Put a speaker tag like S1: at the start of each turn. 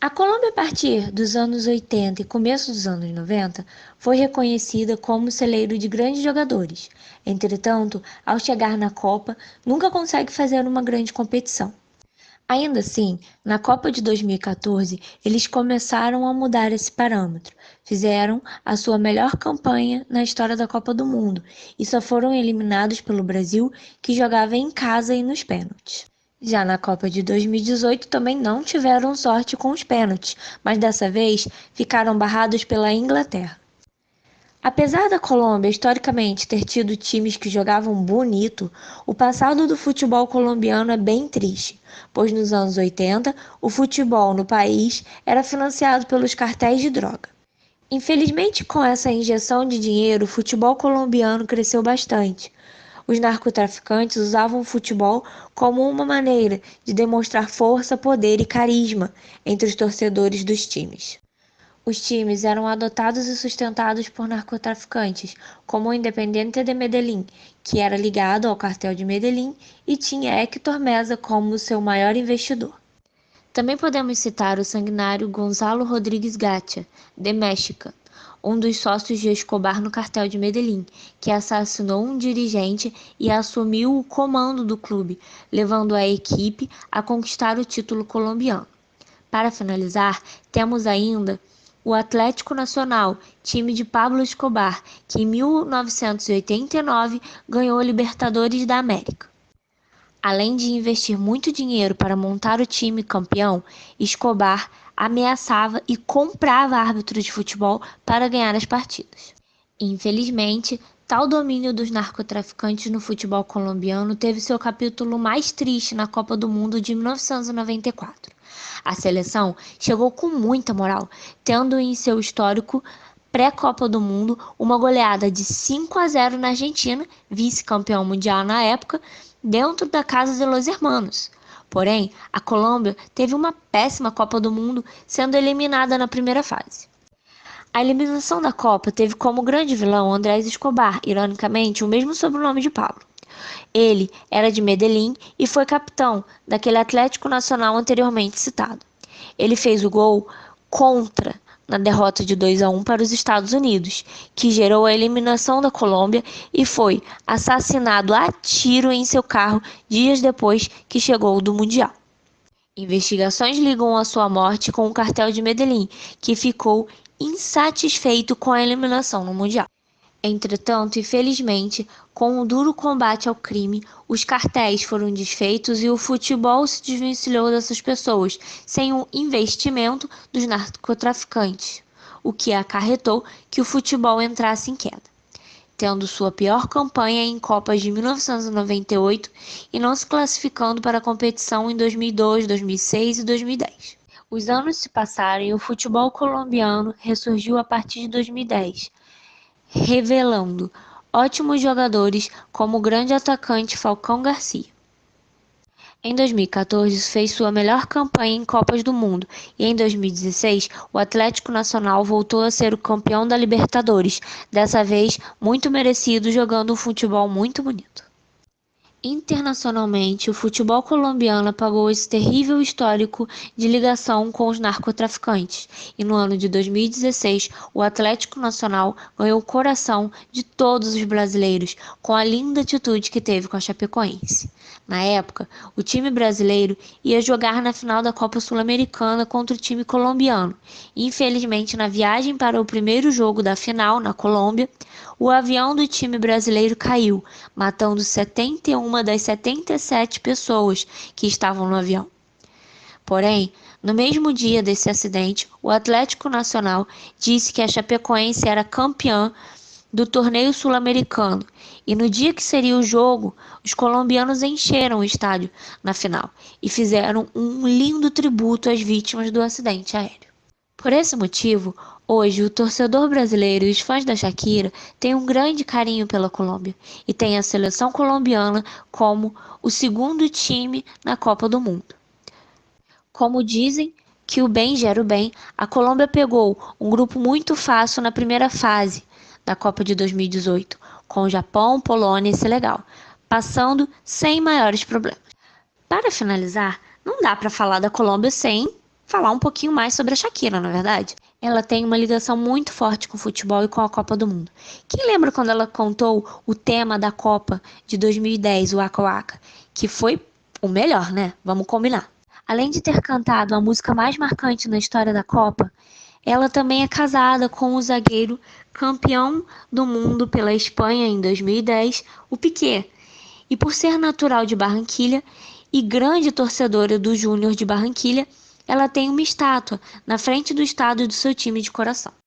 S1: A Colômbia, a partir dos anos 80 e começo dos anos 90, foi reconhecida como celeiro de grandes jogadores. Entretanto, ao chegar na Copa, nunca consegue fazer uma grande competição. Ainda assim, na Copa de 2014, eles começaram a mudar esse parâmetro. Fizeram a sua melhor campanha na história da Copa do Mundo e só foram eliminados pelo Brasil, que jogava em casa e nos pênaltis. Já na Copa de 2018 também não tiveram sorte com os pênaltis, mas dessa vez ficaram barrados pela Inglaterra. Apesar da Colômbia historicamente ter tido times que jogavam bonito, o passado do futebol colombiano é bem triste, pois nos anos 80 o futebol no país era financiado pelos cartéis de droga. Infelizmente, com essa injeção de dinheiro, o futebol colombiano cresceu bastante. Os narcotraficantes usavam o futebol como uma maneira de demonstrar força, poder e carisma entre os torcedores dos times. Os times eram adotados e sustentados por narcotraficantes, como o Independiente de Medellín, que era ligado ao cartel de Medellín e tinha Héctor Meza como seu maior investidor. Também podemos citar o sanguinário Gonzalo Rodrigues Gatia, de México, um dos sócios de Escobar no cartel de Medellín, que assassinou um dirigente e assumiu o comando do clube, levando a equipe a conquistar o título colombiano. Para finalizar, temos ainda o Atlético Nacional, time de Pablo Escobar, que em 1989 ganhou a Libertadores da América. Além de investir muito dinheiro para montar o time campeão, Escobar ameaçava e comprava árbitros de futebol para ganhar as partidas. Infelizmente, tal domínio dos narcotraficantes no futebol colombiano teve seu capítulo mais triste na Copa do Mundo de 1994. A seleção chegou com muita moral, tendo em seu histórico pré-Copa do Mundo uma goleada de 5-0 na Argentina, vice-campeão mundial na época, dentro da casa de Los Hermanos. Porém, a Colômbia teve uma péssima Copa do Mundo, sendo eliminada na primeira fase. A eliminação da Copa teve como grande vilão Andrés Escobar, ironicamente o mesmo sobrenome de Pablo. Ele era de Medellín e foi capitão daquele Atlético Nacional anteriormente citado. Ele fez o gol contra na derrota de 2-1 para os Estados Unidos, que gerou a eliminação da Colômbia, e foi assassinado a tiro em seu carro dias depois que chegou do Mundial. Investigações ligam a sua morte com o cartel de Medellín, que ficou insatisfeito com a eliminação no Mundial. Entretanto, infelizmente, com o duro combate ao crime, os cartéis foram desfeitos e o futebol se desvencilhou dessas pessoas, sem o investimento dos narcotraficantes, o que acarretou que o futebol entrasse em queda, tendo sua pior campanha em Copas de 1998 e não se classificando para a competição em 2002, 2006 e 2010. Os anos se passaram e o futebol colombiano ressurgiu a partir de 2010, revelando ótimos jogadores como o grande atacante Falcão Garcia. Em 2014, fez sua melhor campanha em Copas do Mundo e em 2016, o Atlético Nacional voltou a ser o campeão da Libertadores, dessa vez muito merecido, jogando um futebol muito bonito. Internacionalmente, o futebol colombiano apagou esse terrível histórico de ligação com os narcotraficantes, e no ano de 2016, o Atlético Nacional ganhou o coração de todos os brasileiros com a linda atitude que teve com a Chapecoense. Na época, o time brasileiro ia jogar na final da Copa Sul-Americana contra o time colombiano. Infelizmente, na viagem para o primeiro jogo da final na Colômbia, o avião do time brasileiro caiu, matando 71 das 77 pessoas que estavam no avião. Porém, no mesmo dia desse acidente, o Atlético Nacional disse que a Chapecoense era campeã do torneio sul-americano, e no dia que seria o jogo, os colombianos encheram o estádio na final e fizeram um lindo tributo às vítimas do acidente aéreo. Por esse motivo, hoje o torcedor brasileiro e os fãs da Shakira têm um grande carinho pela Colômbia e têm a seleção colombiana como o segundo time na Copa do Mundo. Como dizem que o bem gera o bem, a Colômbia pegou um grupo muito fácil na primeira fase da Copa de 2018, com Japão, Polônia e Senegal, passando sem maiores problemas. Para finalizar, não dá para falar da Colômbia sem falar um pouquinho mais sobre a Shakira, na verdade. Ela tem uma ligação muito forte com o futebol e com a Copa do Mundo. Quem lembra quando ela cantou o tema da Copa de 2010, o Waka Waka, que foi o melhor, né? Vamos combinar. Além de ter cantado a música mais marcante na história da Copa, ela também é casada com o zagueiro campeão do mundo pela Espanha em 2010, o Piqué. E por ser natural de Barranquilha e grande torcedora do Júnior de Barranquilha, ela tem uma estátua na frente do estádio do seu time de coração.